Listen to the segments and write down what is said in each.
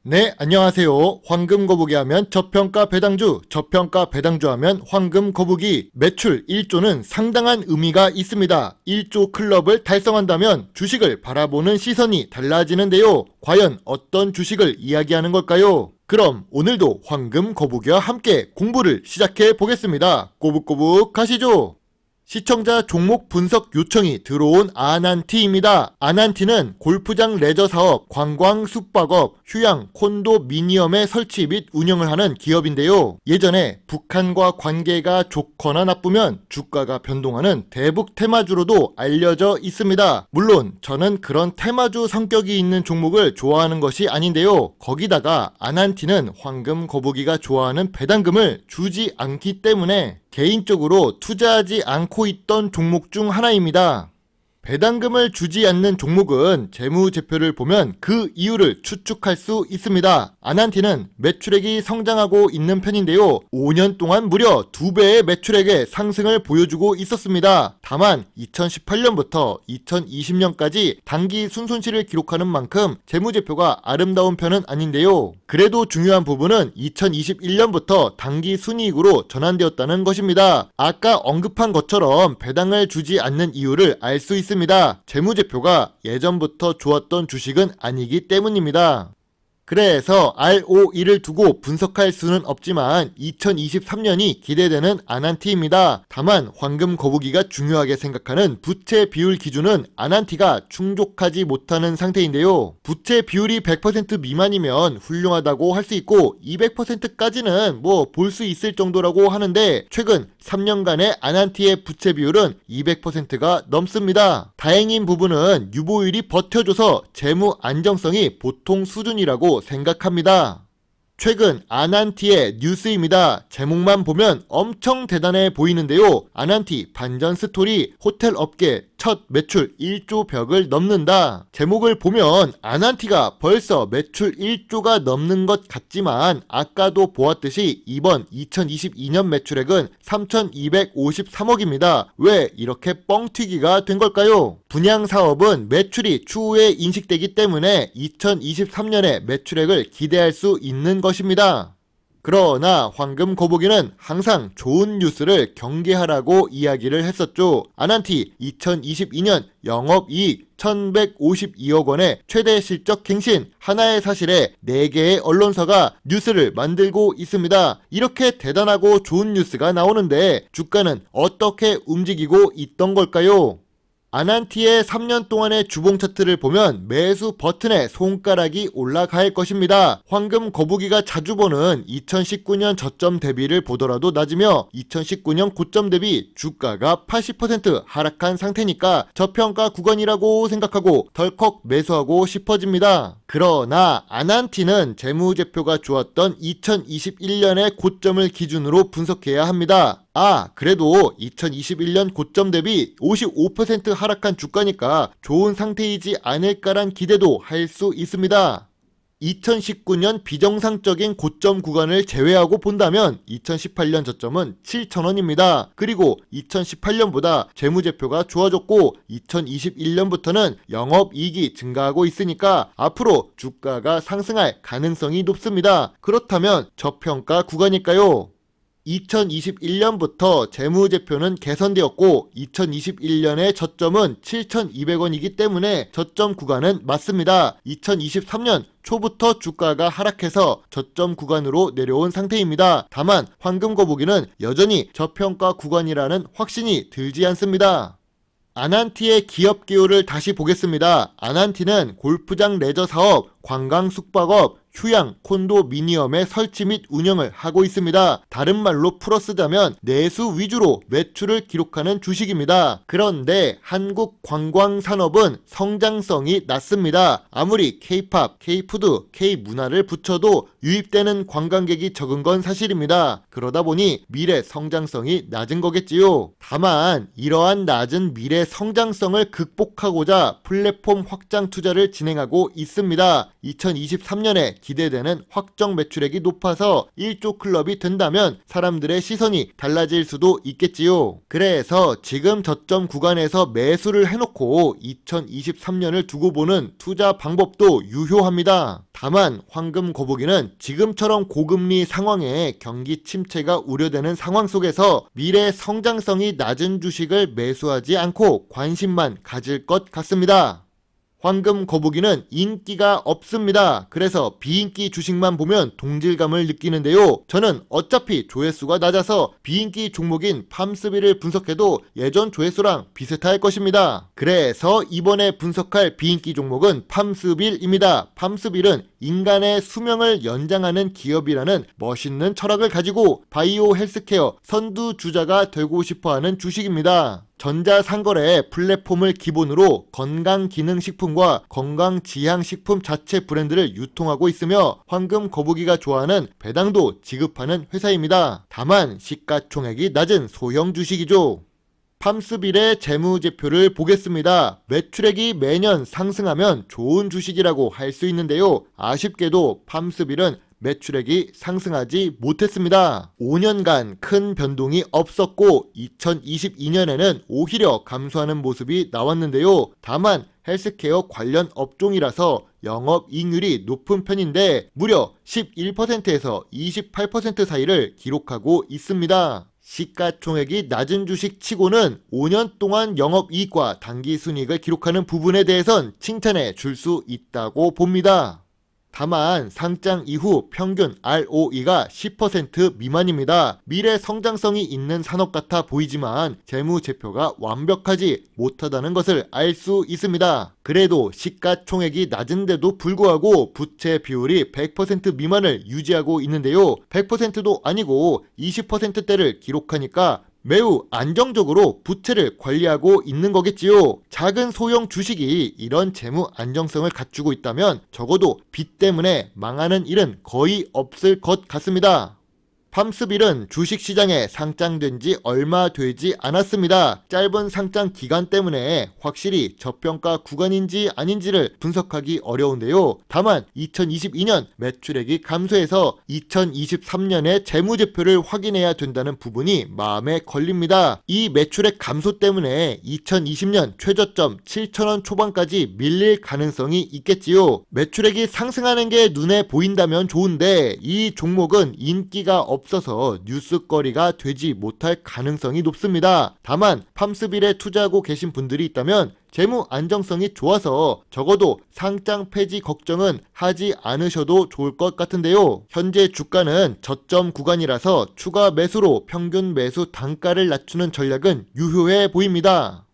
네, 안녕하세요. 황금 거북이 하면 저평가 배당주, 저평가 배당주 하면 황금 거북이. 매출 1조는 상당한 의미가 있습니다. 1조 클럽을 달성한다면 주식을 바라보는 시선이 달라지는데요. 과연 어떤 주식을 이야기하는 걸까요? 그럼 오늘도 황금 거북이와 함께 공부를 시작해 보겠습니다. 꼬북꼬북 가시죠. 시청자 종목 분석 요청이 들어온 아난티입니다. 아난티는 골프장 레저 사업, 관광 숙박업, 휴양, 콘도미니엄의 설치 및 운영을 하는 기업인데요. 예전에 북한과 관계가 좋거나 나쁘면 주가가 변동하는 대북 테마주로도 알려져 있습니다. 물론 저는 그런 테마주 성격이 있는 종목을 좋아하는 것이 아닌데요. 거기다가 아난티는 황금 거북이가 좋아하는 배당금을 주지 않기 때문에 개인적으로 투자하지 않고 있던 종목 중 하나입니다. 배당금을 주지 않는 종목은 재무제표를 보면 그 이유를 추측할 수 있습니다. 아난티는 매출액이 성장하고 있는 편인데요. 5년 동안 무려 2배의 매출액의 상승을 보여주고 있었습니다. 다만 2018년부터 2020년까지 단기 순손실을 기록하는 만큼 재무제표가 아름다운 편은 아닌데요. 그래도 중요한 부분은 2021년부터 단기 순이익으로 전환되었다는 것입니다. 아까 언급한 것처럼 배당을 주지 않는 이유를 알 수 있습니다. 재무제표가 예전부터 좋았던 주식은 아니기 때문입니다. 그래서 ROE를 두고 분석할 수는 없지만 2023년이 기대되는 아난티입니다. 다만 황금 거북이가 중요하게 생각하는 부채 비율 기준은 아난티가 충족하지 못하는 상태인데요. 부채 비율이 100% 미만이면 훌륭하다고 할 수 있고 200%까지는 볼 수 있을 정도라고 하는데 최근 3년간의 아난티의 부채 비율은 200%가 넘습니다. 다행인 부분은 유보율이 버텨줘서 재무 안정성이 보통 수준이라고 생각합니다. 최근 아난티의 뉴스입니다. 제목만 보면 엄청 대단해 보이는데요. 아난티 반전 스토리, 호텔 업계 첫 매출 1조 벽을 넘는다. 제목을 보면 아난티가 벌써 매출 1조가 넘는 것 같지만 아까도 보았듯이 이번 2022년 매출액은 3,253억입니다. 왜 이렇게 뻥튀기가 된 걸까요? 분양 사업은 매출이 추후에 인식되기 때문에 2023년에 매출액을 기대할 수 있는 것입니다. 그러나 황금 거북이는 항상 좋은 뉴스를 경계하라고 이야기를 했었죠. 아난티 2022년 영업이익 1152억 원의 최대 실적 갱신, 하나의 사실에 4개의 언론사가 뉴스를 만들고 있습니다. 이렇게 대단하고 좋은 뉴스가 나오는데 주가는 어떻게 움직이고 있던 걸까요? 아난티의 3년 동안의 주봉 차트를 보면 매수 버튼에 손가락이 올라갈 것입니다. 황금 거북이가 자주 보는 2019년 저점 대비를 보더라도 낮으며 2019년 고점 대비 주가가 80% 하락한 상태니까 저평가 구간이라고 생각하고 덜컥 매수하고 싶어집니다. 그러나 아난티는 재무제표가 좋았던 2021년의 고점을 기준으로 분석해야 합니다. 그래도 2021년 고점 대비 55% 하락한 주가니까 좋은 상태이지 않을까란 기대도 할 수 있습니다. 2019년 비정상적인 고점 구간을 제외하고 본다면 2018년 저점은 7,000원입니다. 그리고 2018년보다 재무제표가 좋아졌고 2021년부터는 영업이익이 증가하고 있으니까 앞으로 주가가 상승할 가능성이 높습니다. 그렇다면 저평가 구간일까요? 2021년부터 재무제표는 개선되었고 2021년의 저점은 7,200원이기 때문에 저점 구간은 맞습니다. 2023년 초부터 주가가 하락해서 저점 구간으로 내려온 상태입니다. 다만 황금 거북이는 여전히 저평가 구간이라는 확신이 들지 않습니다. 아난티의 기업 기호를 다시 보겠습니다. 아난티는 골프장 레저 사업, 관광 숙박업, 휴양, 콘도미니엄의 설치 및 운영을 하고 있습니다. 다른 말로 풀어쓰자면 내수 위주로 매출을 기록하는 주식입니다. 그런데 한국 관광산업은 성장성이 낮습니다. 아무리 K-팝, K-푸드, K-문화를 붙여도 유입되는 관광객이 적은 건 사실입니다. 그러다 보니 미래 성장성이 낮은 거겠지요. 다만 이러한 낮은 미래 성장성을 극복하고자 플랫폼 확장 투자를 진행하고 있습니다. 2023년에 기대되는 확정 매출액이 높아서 1조 클럽이 된다면 사람들의 시선이 달라질 수도 있겠지요. 그래서 지금 저점 구간에서 매수를 해놓고 2023년을 두고 보는 투자 방법도 유효합니다. 다만 황금 거북이는 지금처럼 고금리 상황에 경기 침체가 우려되는 상황 속에서 미래 성장성이 낮은 주식을 매수하지 않고 관심만 가질 것 같습니다. 황금 거북이는 인기가 없습니다. 그래서 비인기 주식만 보면 동질감을 느끼는데요. 저는 어차피 조회수가 낮아서 비인기 종목인 팜스빌을 분석해도 예전 조회수랑 비슷할 것입니다. 그래서 이번에 분석할 비인기 종목은 팜스빌입니다. 팜스빌은 인간의 수명을 연장하는 기업이라는 멋있는 철학을 가지고 바이오 헬스케어 선두주자가 되고 싶어하는 주식입니다. 전자상거래 플랫폼을 기본으로 건강기능식품과 건강지향식품 자체 브랜드를 유통하고 있으며 황금 거북이가 좋아하는 배당도 지급하는 회사입니다. 다만 시가총액이 낮은 소형 주식이죠. 팜스빌의 재무제표를 보겠습니다. 매출액이 매년 상승하면 좋은 주식이라고 할 수 있는데요. 아쉽게도 팜스빌은 매출액이 상승하지 못했습니다. 5년간 큰 변동이 없었고 2022년에는 오히려 감소하는 모습이 나왔는데요. 다만 헬스케어 관련 업종이라서 영업이익률이 높은 편인데 무려 11%에서 28% 사이를 기록하고 있습니다. 시가총액이 낮은 주식 치고는 5년 동안 영업이익과 당기순이익을 기록하는 부분에 대해선 칭찬해 줄 수 있다고 봅니다. 다만 상장 이후 평균 ROE가 10% 미만입니다. 미래 성장성이 있는 산업 같아 보이지만 재무제표가 완벽하지 못하다는 것을 알 수 있습니다. 그래도 시가총액이 낮은데도 불구하고 부채 비율이 100% 미만을 유지하고 있는데요. 100%도 아니고 20%대를 기록하니까 매우 안정적으로 부채를 관리하고 있는 거겠지요. 작은 소형 주식이 이런 재무 안정성을 갖추고 있다면 적어도 빚 때문에 망하는 일은 거의 없을 것 같습니다. 팜스빌은 주식시장에 상장된 지 얼마 되지 않았습니다. 짧은 상장 기간 때문에 확실히 저평가 구간인지 아닌지를 분석하기 어려운데요. 다만 2022년 매출액이 감소해서 2023년의 재무제표를 확인해야 된다는 부분이 마음에 걸립니다. 이 매출액 감소 때문에 2020년 최저점 7,000원 초반까지 밀릴 가능성이 있겠지요. 매출액이 상승하는 게 눈에 보인다면 좋은데 이 종목은 인기가 없어서 뉴스거리가 되지 못할 가능성이 높습니다. 다만 팜스빌에 투자하고 계신 분들이 있다면 재무 안정성이 좋아서 적어도 상장 폐지 걱정은 하지 않으셔도 좋을 것 같은데요. 현재 주가는 저점 구간이라서 추가 매수로 평균 매수 단가를 낮추는 전략은 유효해 보입니다.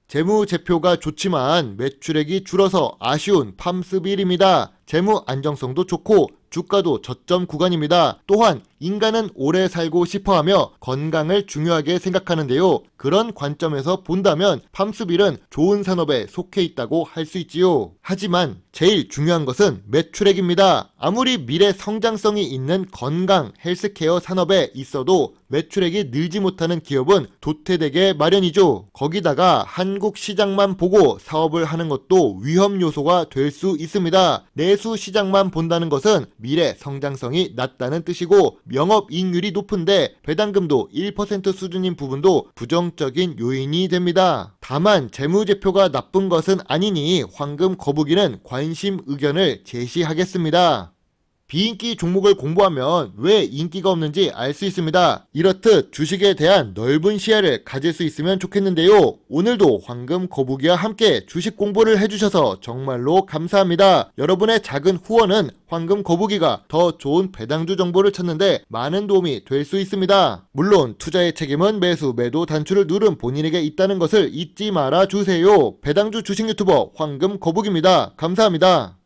재무제표가 좋지만 매출액이 줄어서 아쉬운 팜스빌입니다. 재무 안정성도 좋고 주가도 저점 구간입니다. 또한 인간은 오래 살고 싶어하며 건강을 중요하게 생각하는데요. 그런 관점에서 본다면 팜스빌은 좋은 산업에 속해 있다고 할 수 있지요. 하지만 제일 중요한 것은 매출액입니다. 아무리 미래 성장성이 있는 건강 헬스케어 산업에 있어도 매출액이 늘지 못하는 기업은 도태되게 마련이죠. 거기다가 한국 시장만 보고 사업을 하는 것도 위험 요소가 될 수 있습니다. 내수 시장만 본다는 것은 미래 성장성이 낮다는 뜻이고 영업이익률이 높은데 배당금도 1% 수준인 부분도 부정적인 요인이 됩니다. 다만 재무제표가 나쁜 것은 아니니 황금 거북이는 관심 의견을 제시하겠습니다. 비인기 종목을 공부하면 왜 인기가 없는지 알 수 있습니다. 이렇듯 주식에 대한 넓은 시야를 가질 수 있으면 좋겠는데요. 오늘도 황금 거북이와 함께 주식 공부를 해주셔서 정말로 감사합니다. 여러분의 작은 후원은 황금 거북이가 더 좋은 배당주 정보를 찾는데 많은 도움이 될 수 있습니다. 물론 투자의 책임은 매수, 매도, 단추를 누른 본인에게 있다는 것을 잊지 말아 주세요. 배당주 주식 유튜버 황금 거북입니다. 감사합니다.